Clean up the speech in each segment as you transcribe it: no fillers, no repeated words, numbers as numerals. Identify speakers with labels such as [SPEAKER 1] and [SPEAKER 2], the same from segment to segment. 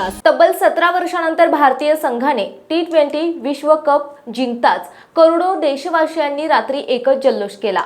[SPEAKER 1] इतिहास। तब्बल 17 वर्षांनंतर भारतीय संघाने T20 विश्व कप जिंकताच करोडो देशवासियांनी रात्री एकच जल्लोष केला।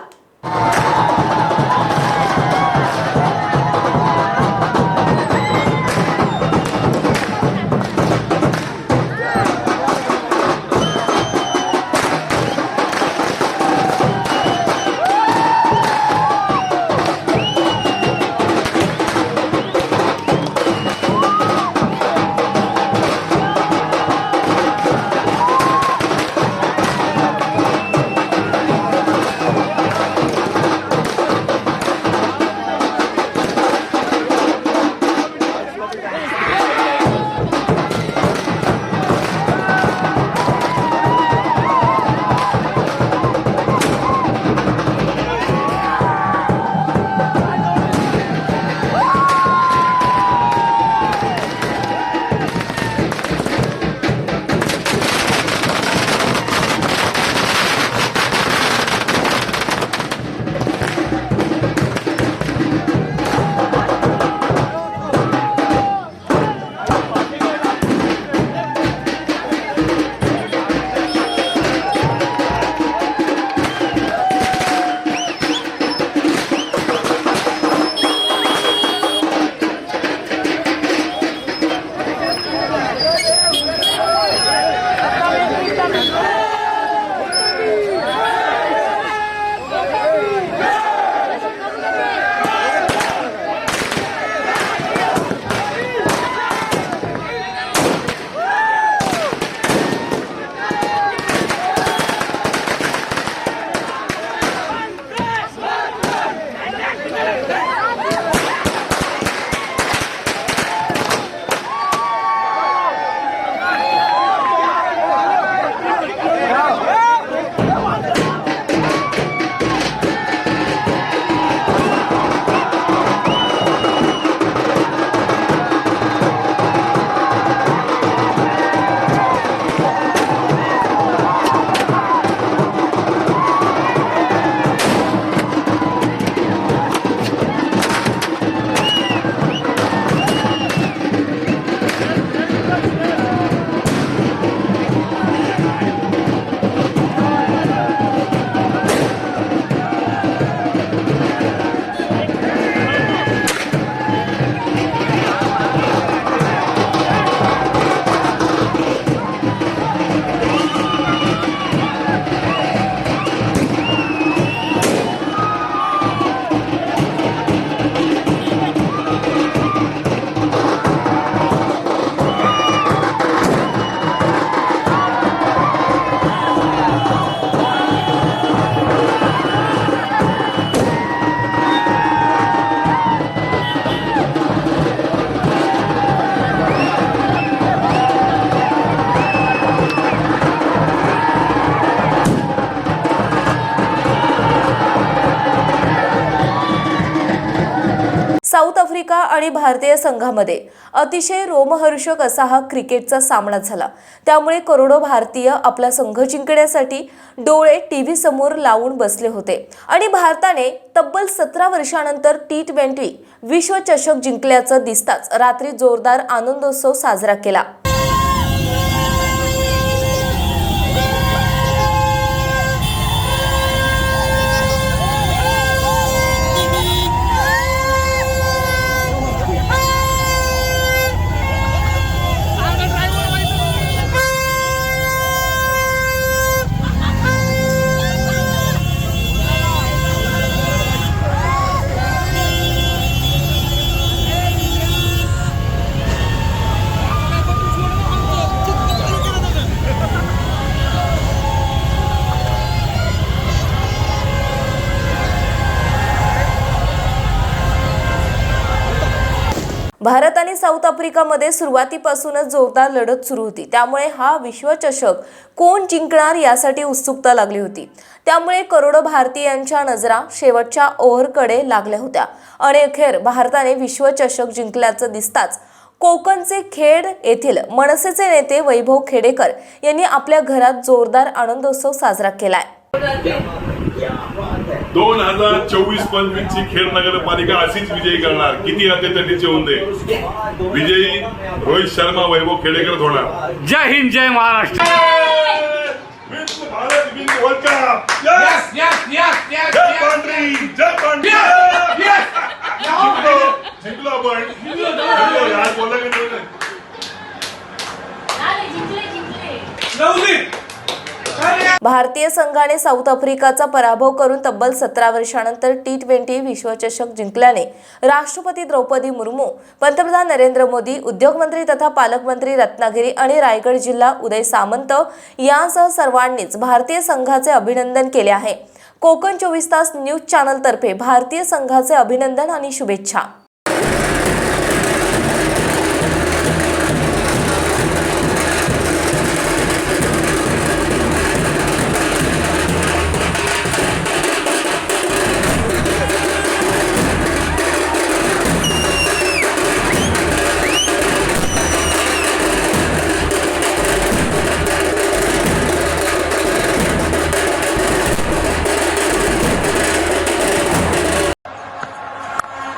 [SPEAKER 1] साऊथ आफ्रिका आणि भारतीय संघामध्ये अतिशय रोमहर्षक असा हा क्रिकेटचा सामना झाला। त्यामुळे करोडो भारतीय आपला संघ जिंकण्यासाठी डोळे टीव्ही समोर लावून बसले होते आणि भारताने तब्बल 17 वर्षांनंतर T20 विश्वचषक जिंकल्याचं दिसताच रात्री जोरदार आनंदोत्सव साजरा केला। भारत आणि साऊथ आफ्रिकामध्ये सुरुवातीपासूनच जोरदार लढत सुरू होती। त्यामुळे हा विश्वचषक कोण जिंकणार यासाठी उत्सुकता लागली होती। त्यामुळे करोडो भारतीयांच्या नजरा शेवटच्या ओव्हरकडे लागल्या होत्या आणि अखेर भारताने विश्वचषक जिंकल्याचं दिसताच कोकणचे खेड येथील मनसेचे नेते वैभव खेडेकर यांनी आपल्या घरात जोरदार आनंदोत्सव साजरा केलाय।
[SPEAKER 2] 2024-25 ची खेड नगरपालिका अशीच विजयी करणार. किती अत्यंतीचे होऊन दे, विजयी रोहित शर्मा, वैभव खेडेकर होणार.
[SPEAKER 3] जय हिंद, जय Maharashtra.
[SPEAKER 2] Bharat win world cup.
[SPEAKER 3] Yes, yes, yes, yes,
[SPEAKER 2] जय
[SPEAKER 3] yes.
[SPEAKER 2] पांढरी, जय पांढरी. जिंकलो आपण. जिंकलो. यार बोलला की नाही?
[SPEAKER 1] भारतीय संघाने साऊथ आफ्रिकाचा पराभव करून तब्बल 17 वर्षांनंतर T20 विश्वचषक जिंकल्याने राष्ट्रपती द्रौपदी मुर्मू, पंतप्रधान नरेंद्र मोदी, उद्योगमंत्री तथा पालकमंत्री रत्नागिरी आणि रायगड जिल्हा उदय सामंत यांसह सर्वांनीच भारतीय संघाचे अभिनंदन केले आहे. कोकण 24 तास न्यूज चॅनलतर्फे भारतीय संघाचे अभिनंदन आणि शुभेच्छा.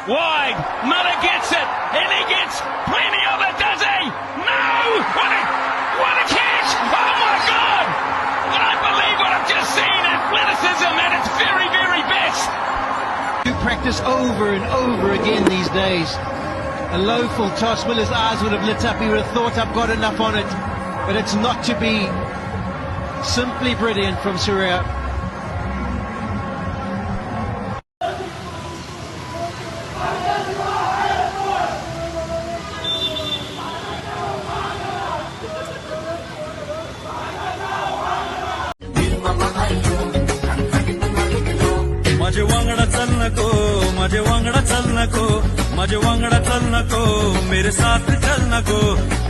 [SPEAKER 4] Wide, Muller gets it, and he gets plenty of it, does he? No! What a catch! Oh my God! I don't believe what I've just seen. Athleticism at its very, very best.
[SPEAKER 5] You practice over and over again these days. A low full toss, Miller's eyes would have lit up. He would have thought, I've got enough on it. But it's not to be. Simply brilliant from Surya.
[SPEAKER 6] माझे वांगडा चल नको, माझे वांगडा चल नको, माझे वांगडा चल नको, मेरे साथ चल नको.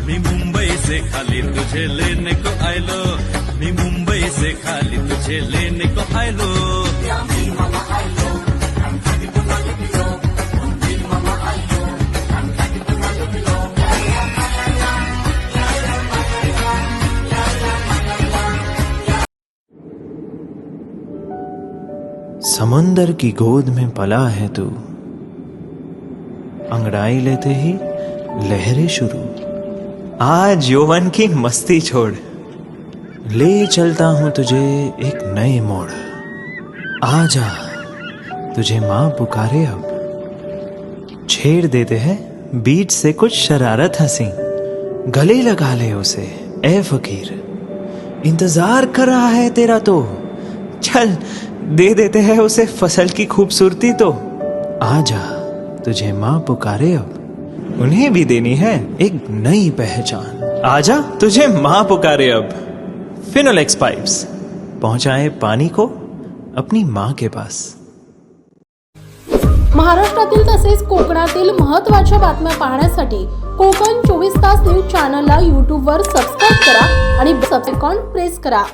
[SPEAKER 6] मी मुंबई से खाली तुझे लेने को आयलो, मी मुंबई से खाली तुझे लेने को आयलो.
[SPEAKER 7] समंदर की गोद में पला है तू, अंगड़ाई लेते ही लहरें शुरू. आज यौवन की मस्ती छोड़, ले चलता हूं तुझे एक नए मोड़. आजा तुझे मां पुकारे अब, छेड़ देते हैं बीच से कुछ शरारत हंसी. गले लगा ले उसे ए फकीर, इंतजार कर रहा है तेरा तो. चल दे देते हैं उसे फसल की खूबसूरती तो. आजा तुझे मां पुकारे अब, उन्हें भी देनी है एक नई पहचान. आजा तुझे मां पुकारे अब. फिनोलेक्स पाइप्स पहुंचाए पानी को अपनी मां के पास.
[SPEAKER 8] महाराष्ट्रातील तसेच कोकणातील महत्त्वाच्या बातम्या पाहण्यासाठी कोकण 24 तास न्यूज चॅनलला यूट्यूबवर सबस्क्राईब करा आणि बेल आयकॉन प्रेस करा.